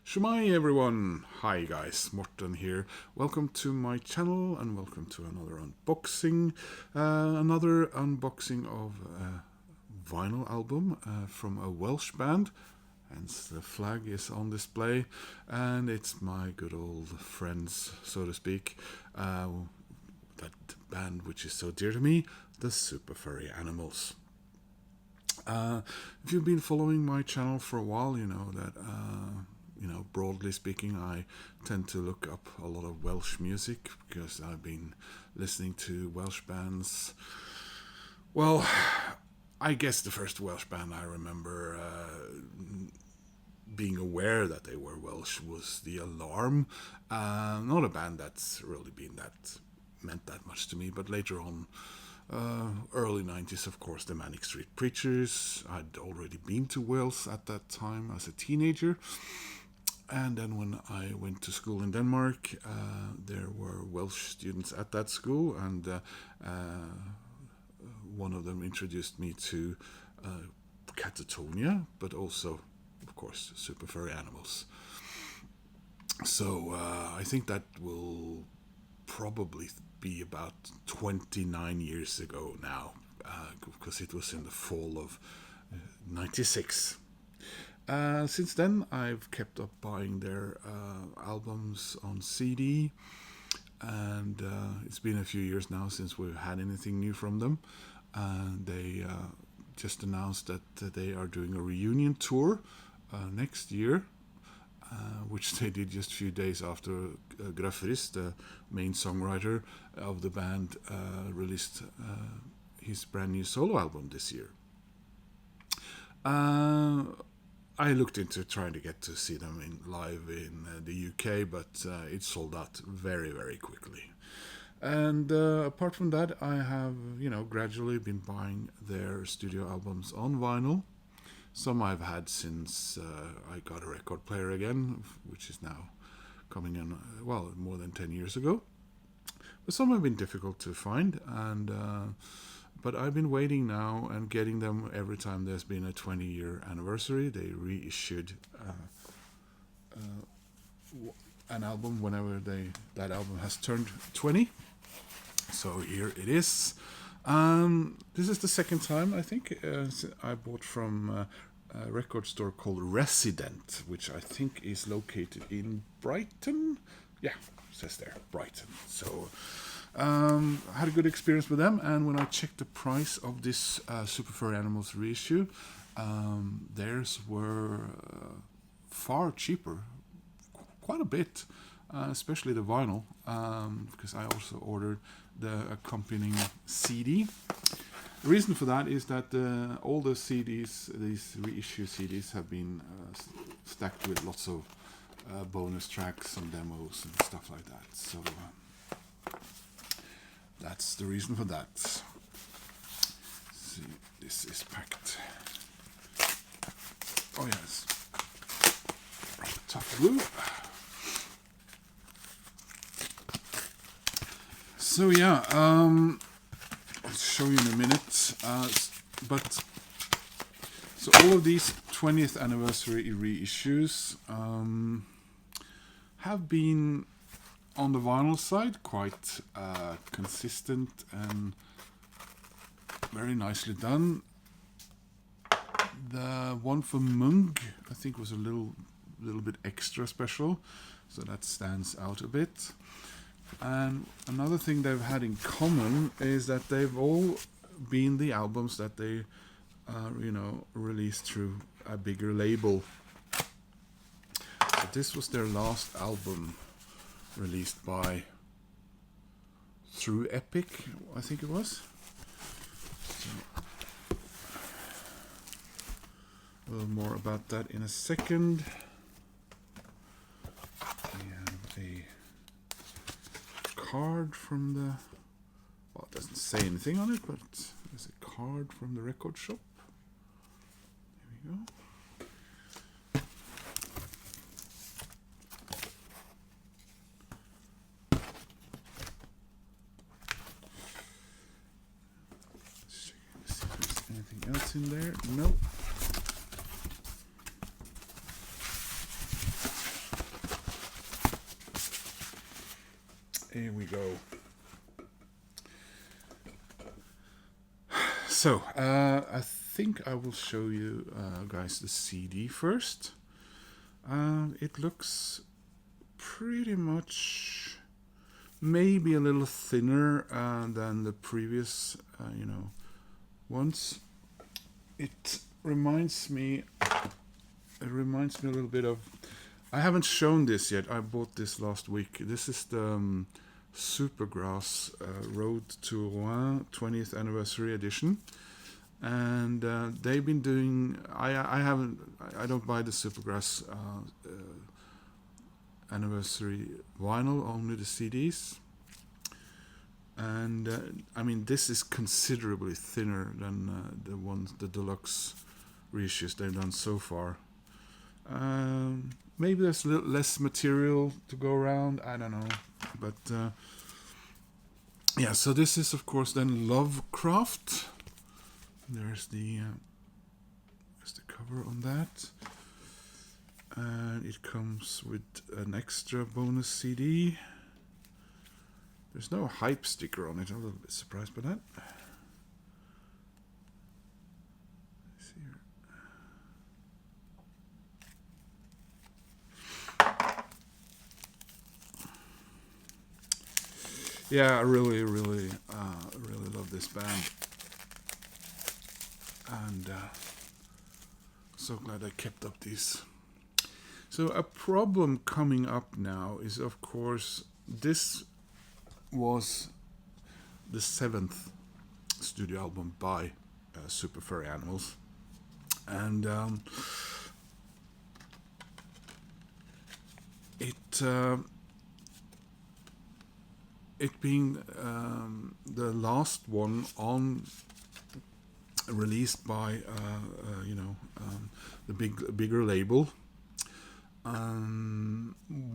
Shemai everyone! Hi guys, Morten here. Welcome to my channel and welcome to another unboxing. Another unboxing of a vinyl album from a Welsh band. Hence the flag is on display. And it's my good old friends, so to speak. That band which is so dear to me, the Furry Animals. If you've been following my channel for a while, you know that broadly speaking, I tend to look up a lot of Welsh music because I've been listening to Welsh bands. Well, I guess the first Welsh band I remember being aware that they were Welsh was The Alarm. Not a band that's really meant that much to me, but later on, early 90s, of course, the Manic Street Preachers. I'd already been to Wales at that time as a teenager. And then when I went to school in Denmark, there were Welsh students at that school, and one of them introduced me to Catatonia, but also, of course, Furry Animals. So I think that will probably be about 29 years ago now, because it was in the fall of 96. Since then, I've kept up buying their albums on CD, and it's been a few years now since we've had anything new from them. They just announced that they are doing a reunion tour next year, which they did just a few days after Gruffrhyssko, the main songwriter of the band, released his brand new solo album this year. I looked into trying to get to see them live in the UK, but it sold out very, very quickly. And apart from that, I have, gradually been buying their studio albums on vinyl. Some I've had since I got a record player again, which is now coming in, more than 10 years ago. But some have been difficult to find, but I've been waiting now and getting them every time there's been a 20-year anniversary. They reissued an album whenever that album has turned 20. So here it is. This is the second time, I think, I bought from a record store called Resident, which I think is located in Brighton. Yeah, it says there, Brighton. So I had a good experience with them, and when I checked the price of this Furry Animals reissue, theirs were far cheaper, quite a bit, especially the vinyl, because I also ordered the accompanying CD. The reason for that is that all the CDs, these reissue CDs, have been stacked with lots of bonus tracks and demos and stuff like that. So that's the reason for that. Let's see, this is packed. Oh yes, tough glue. So yeah, I'll show you in a minute. So all of these 20th anniversary reissues have been, on the vinyl side, quite consistent and very nicely done. The one for Mung, I think, was a little bit extra special, so that stands out a bit. And another thing they've had in common is that they've all been the albums that they, released through a bigger label. So this was their last album, released through Epic, I think it was. So, a little more about that in a second. We have a card from the, it doesn't say anything on it, but there's a card from the record shop. There we go. Anything else in there? Nope. Here we go. So, I think I will show you guys the CD first. It looks pretty much maybe a little thinner than the previous, ones. It reminds me a little bit of. I haven't shown this yet. I bought this last week. This is the Supergrass Road to Rouen 20th anniversary edition, and they've been doing. I don't buy the Supergrass anniversary vinyl, only the CDs. And this is considerably thinner than the deluxe reissues they've done so far. Maybe there's a little less material to go around. I don't know, but So this is, of course, then Love Kraft. There's the cover on that, and it comes with an extra bonus CD. There's no hype sticker on it. I'm a little bit surprised by that. Let's see here. Yeah, I really love this band, and so glad I kept up these. So a problem coming up now is, of course, this was the 7th studio album by Super Furry Animals, and it being the last one on released by the bigger label.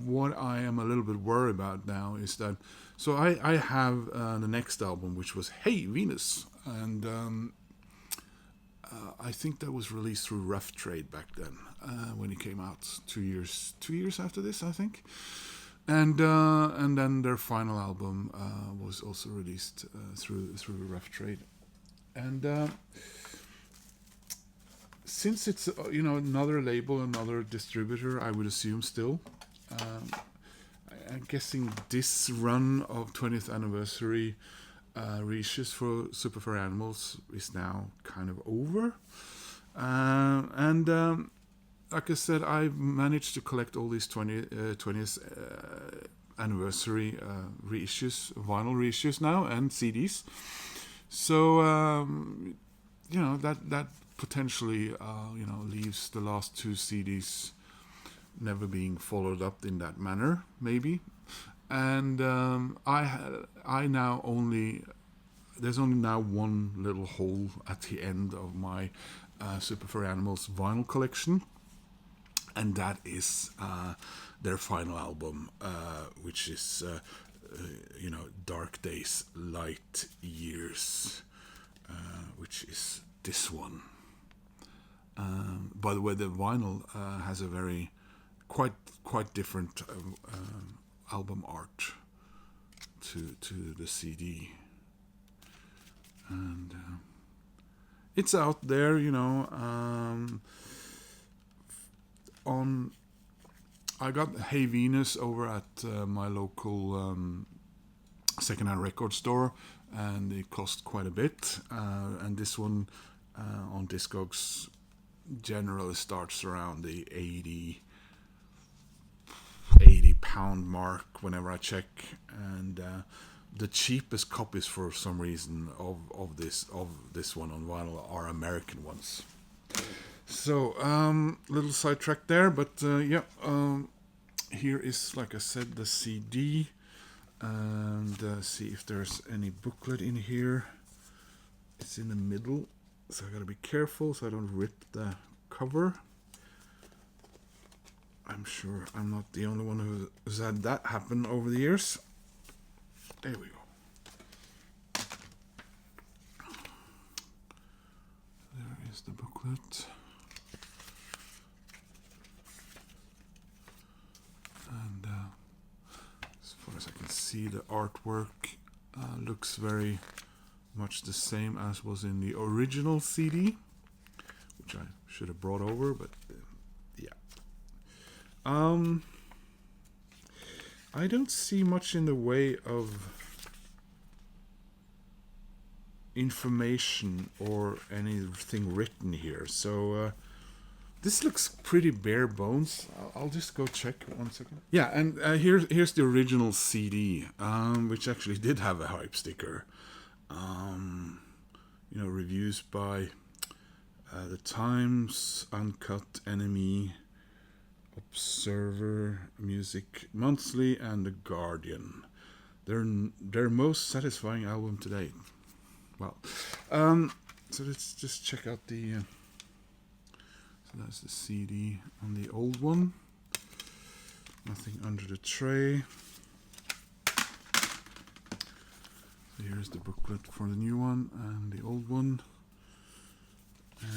What I am a little bit worried about now is that, so I have the next album, which was Hey Venus, and I think that was released through Rough Trade back then, when it came out 2 years after this, I think, and then their final album was also released through Rough Trade, and since it's another label, another distributor, I would assume still. I'm guessing this run of 20th anniversary reissues for Super Furry Animals is now kind of over. And like I said, I've managed to collect all these 20th anniversary reissues, vinyl reissues now, and CDs. So that potentially leaves the last 2 CDs never being followed up in that manner, maybe. And I now there's only now one little hole at the end of my Super Furry Animals vinyl collection, and that is their final album, which is Dark Days, Light Years, which is this one. By the way, the vinyl has a very quite different album art to the CD, and it's out there, I got Hey Venus over at my local secondhand record store, and it cost quite a bit, and this one on Discogs generally starts around the 80 pound mark whenever I check, and the cheapest copies for some reason of this one on vinyl are American ones. So little sidetrack there, but here is, like I said, the CD, and see if there's any booklet in here. It's in the middle, so I gotta be careful so I don't rip the cover. I'm sure I'm not the only one who's had that happen over the years. There we go. There is the booklet. And as far as I can see, see the artwork looks very much the same as was in the original CD, which I should have brought over, but yeah. I don't see much in the way of information or anything written here, so this looks pretty bare bones. I'll just go check 1 second. Yeah, and here's the original CD, which actually did have a hype sticker. You know, reviews by The Times, Uncut, Enemy, Observer, Music Monthly, and The Guardian. Their most satisfying album to date. Well, so let's just check out the. So that's the CD on the old one. Nothing under the tray. So here's the booklet for the new one and the old one.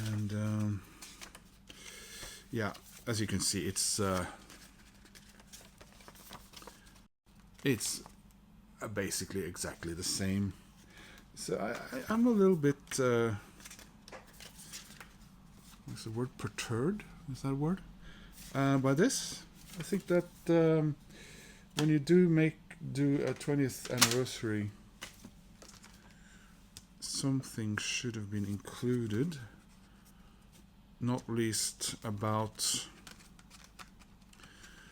And yeah, as you can see, it's basically exactly the same. So I'm a little bit. What's the word? Perturbed? Is that a word? By this, I think that when you do a 20th anniversary, something should have been included. Not least about,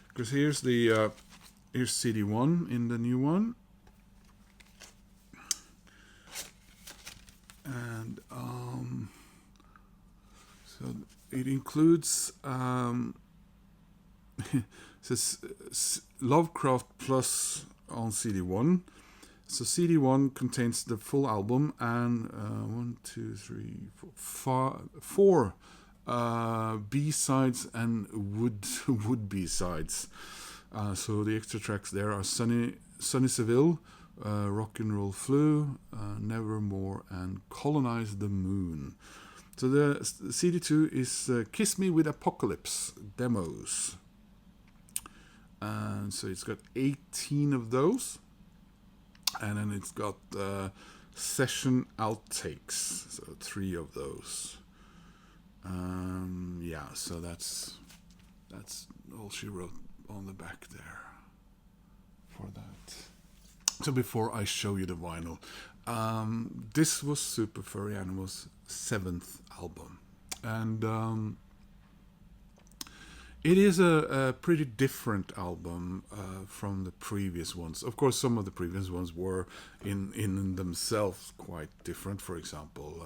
because here's the here's CD1 in the new one, and so it includes says Love Kraft Plus on CD1. So CD1 contains the full album and 4 B-sides and would B-sides. So the extra tracks there are Sunny Seville, Rock and Roll Flu, Nevermore, and Colonize the Moon. So the CD2 is Kiss Me with Apocalypse demos. And so it's got 18 of those. And then it's got session outtakes, so 3 of those. Yeah, so that's all she wrote on the back there for that. So before I show you the vinyl, this was Super Furry Animals' 7th album, and it is a pretty different album from the previous ones. Of course, some of the previous ones were in themselves quite different. For example,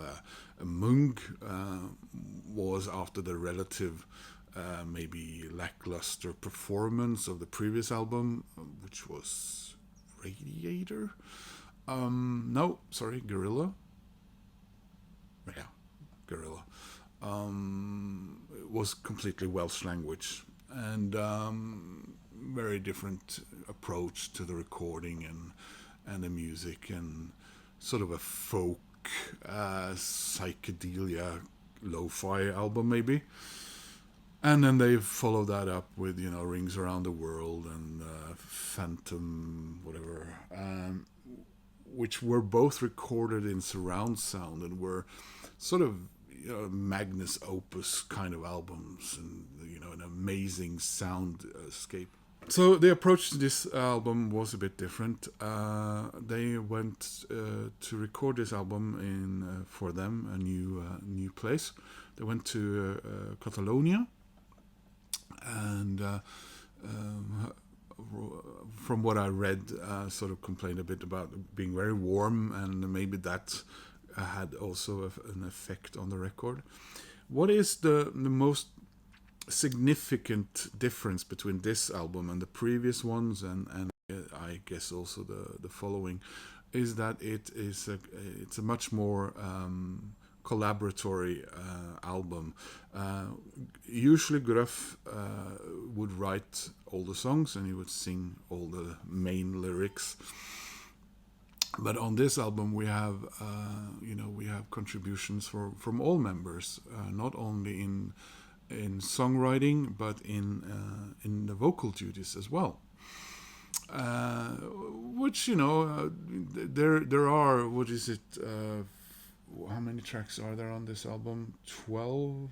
Mung was after the relative maybe lackluster performance of the previous album, which was Radiator. No, sorry, Gorilla. Yeah, Gorilla. It was completely Welsh language and very different approach to the recording and the music, and sort of a folk psychedelia lo-fi album maybe. And then they followed that up with, you know, Rings Around the World and Phantom whatever, which were both recorded in surround sound and were sort of, you know, Magnus Opus kind of albums, and, you know, an amazing soundscape. So the approach to this album was a bit different. They went to record this album in for them a new place. They went to Catalonia, and from what I read, sort of complained a bit about being very warm, and maybe that had also an effect on the record. What is the most significant difference between this album and the previous ones, and I guess also the following, is that it's a much more collaboratory album. Usually Gruff would write all the songs and he would sing all the main lyrics. But on this album, we have, we have contributions from all members, not only in songwriting, but in the vocal duties as well. which there are, what is it? How many tracks are there on this album? 12.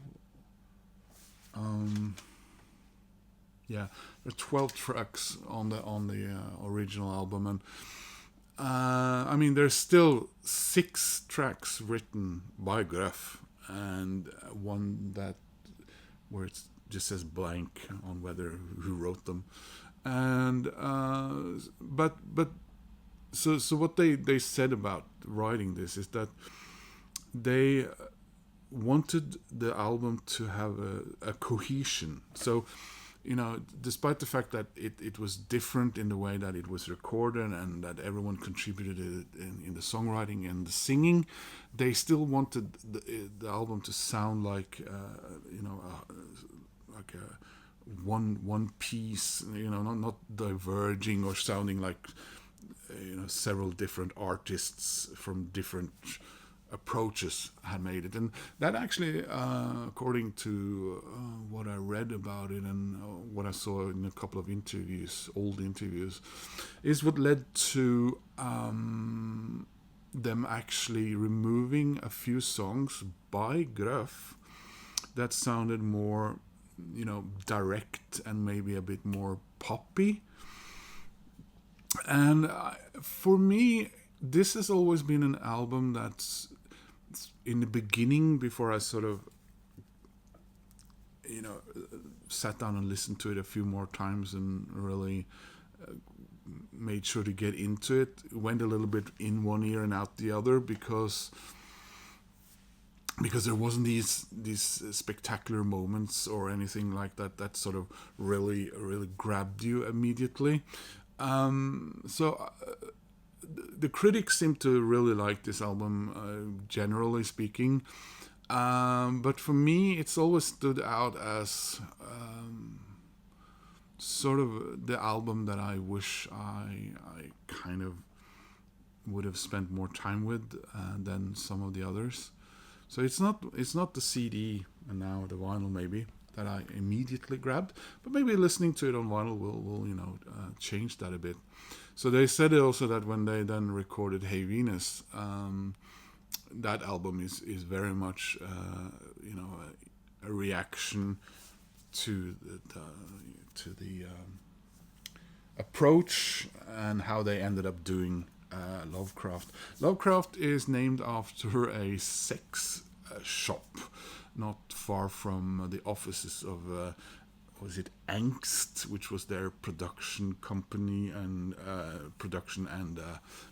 Yeah, there are 12 tracks on the original album, and I mean, there's still 6 tracks written by Gruff, and one where it just says blank on who wrote them, and but so what they said about writing this is that they wanted the album to have a cohesion. So, despite the fact that it was different in the way that it was recorded and that everyone contributed in the songwriting and the singing, they still wanted the album to sound like like a one piece, not diverging or sounding like several different artists from different approaches had made it. And that actually, according to what I read about it and what I saw in a couple of old interviews, is what led to them actually removing a few songs by Gruff that sounded more, direct and maybe a bit more poppy. And for me, this has always been an album that's, in the beginning, before I sort of, sat down and listened to it a few more times and really made sure to get into it, went a little bit in one ear and out the other, because there wasn't these spectacular moments or anything like that sort of really grabbed you immediately. So the critics seem to really like this album, generally speaking. But for me, it's always stood out as sort of the album that I wish I kind of would have spent more time with than some of the others. So it's not the CD and now the vinyl maybe that I immediately grabbed, but maybe listening to it on vinyl will change that a bit. So they said also that when they then recorded Hey Venus, that album is very much a reaction to the approach and how they ended up doing Love Kraft. Love Kraft is named after a sex shop not far from the offices of Angst, which was their production company and production and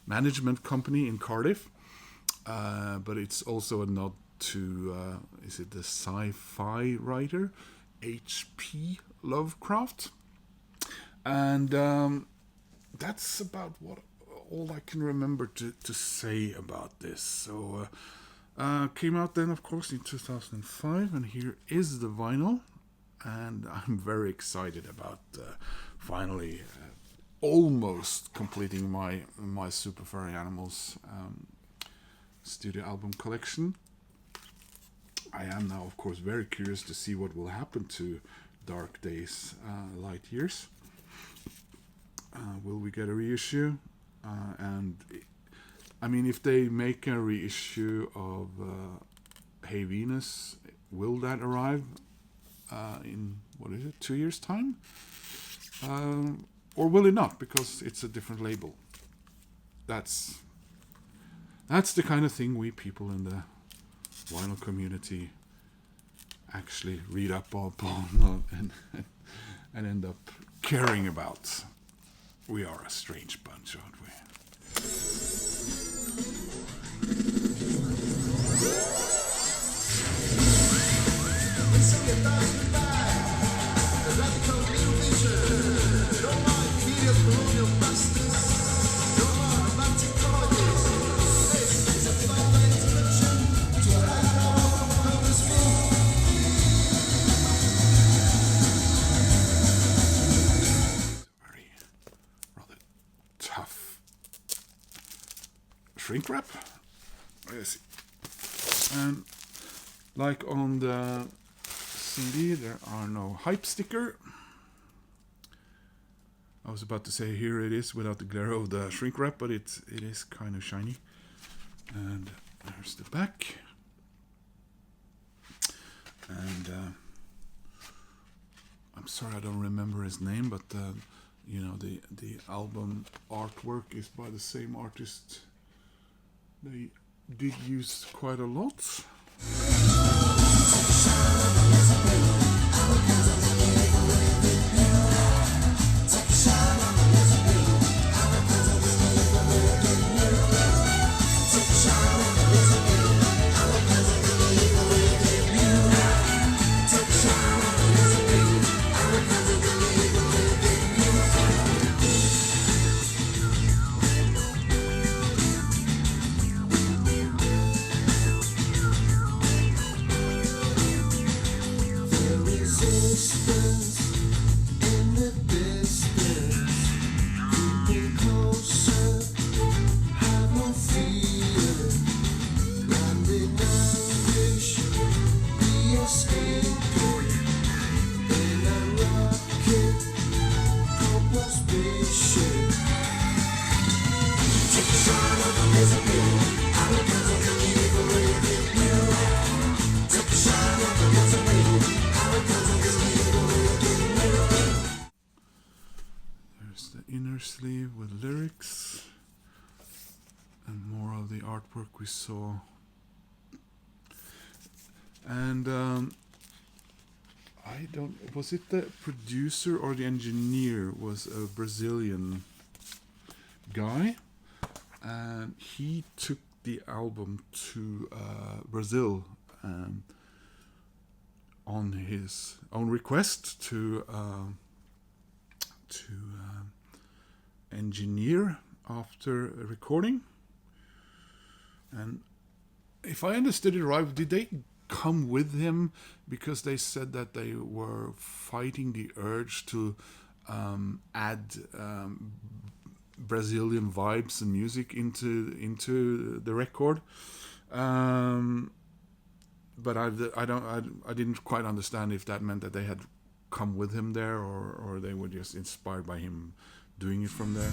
management company in Cardiff. But it's also a nod to is it the sci-fi writer H.P. Lovecraft, and that's about all I can remember to say about this. So came out then, of course, in 2005, and here is the vinyl, and I'm very excited about finally almost completing my Super Furry Animals studio album collection. I am now, of course, very curious to see what will happen to Dark Days, Light Years. Will we get a reissue? And I mean, if they make a reissue of Hey Venus, will that arrive in 2 years' time? Or will it not, because it's a different label? That's the kind of thing we people in the vinyl community actually read up on and end up caring about. We are a strange bunch, aren't we? Shrink wrap. Let's see. And like on the CD, there are no hype sticker. I was about to say here it is without the glare of the shrink wrap, but it is kind of shiny. And there's the back. And I'm sorry I don't remember his name, but the album artwork is by the same artist they did use quite a lot. Sleeve with lyrics and more of the artwork we saw. And I don't, was it the producer or the engineer was a Brazilian guy, and he took the album to Brazil on his own request to engineer after recording. And if I understood it right, did they come with him because they said that they were fighting the urge to add Brazilian vibes and music into the record? But I didn't quite understand if that meant that they had come with him there, or they were just inspired by him doing it from there.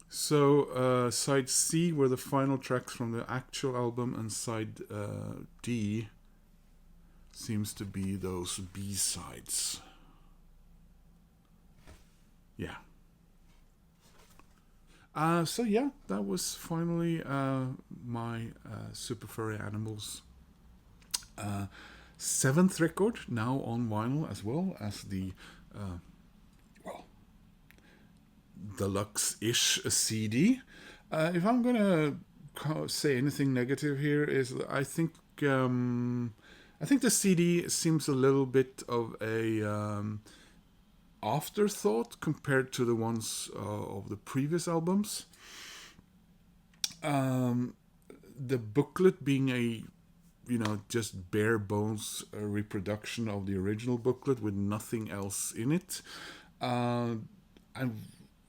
So side C were the final tracks from the actual album, and side D seems to be those B-sides. Yeah. So yeah, that was finally my Super Furry Animals 7th record, now on vinyl as well as the deluxe-ish CD. If I'm gonna say anything negative here, is I think the CD seems a little bit of a afterthought compared to the ones of the previous albums. The booklet being a just bare bones reproduction of the original booklet with nothing else in it. I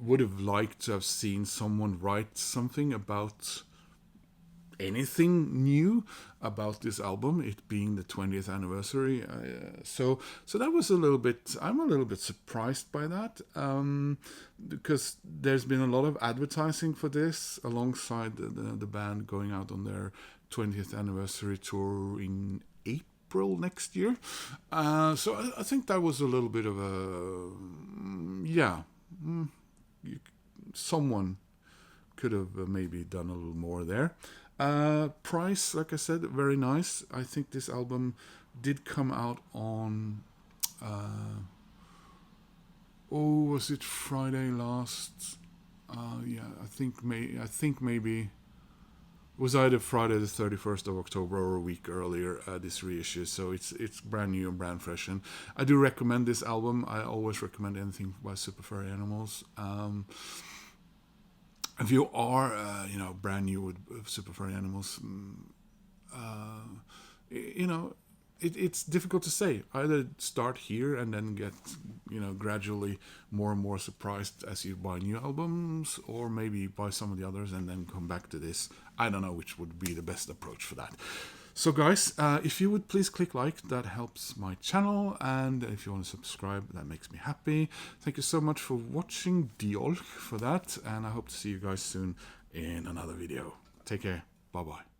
would have liked to have seen someone write something about anything new about this album, it being the 20th anniversary. So that was a little bit, I'm a little bit surprised by that, because there's been a lot of advertising for this alongside the band going out on their 20th anniversary tour in April next year. So I think that was a little bit of a, someone could have maybe done a little more there. Price, like I said, very nice. I think this album did come out on was it Friday last? I think maybe it was either Friday the 31st of October or a week earlier, this reissue. So it's brand new and brand fresh, and I do recommend this album. I always recommend anything by Super Furry Animals. If you are, brand new with Super Furry Animals, it's difficult to say. Either start here and then get, gradually more and more surprised as you buy new albums, or maybe buy some of the others and then come back to this. I don't know which would be the best approach for that. So guys, if you would please click like, that helps my channel, and if you want to subscribe, that makes me happy. Thank you so much for watching, Diolch for that, and I hope to see you guys soon in another video. Take care, bye bye.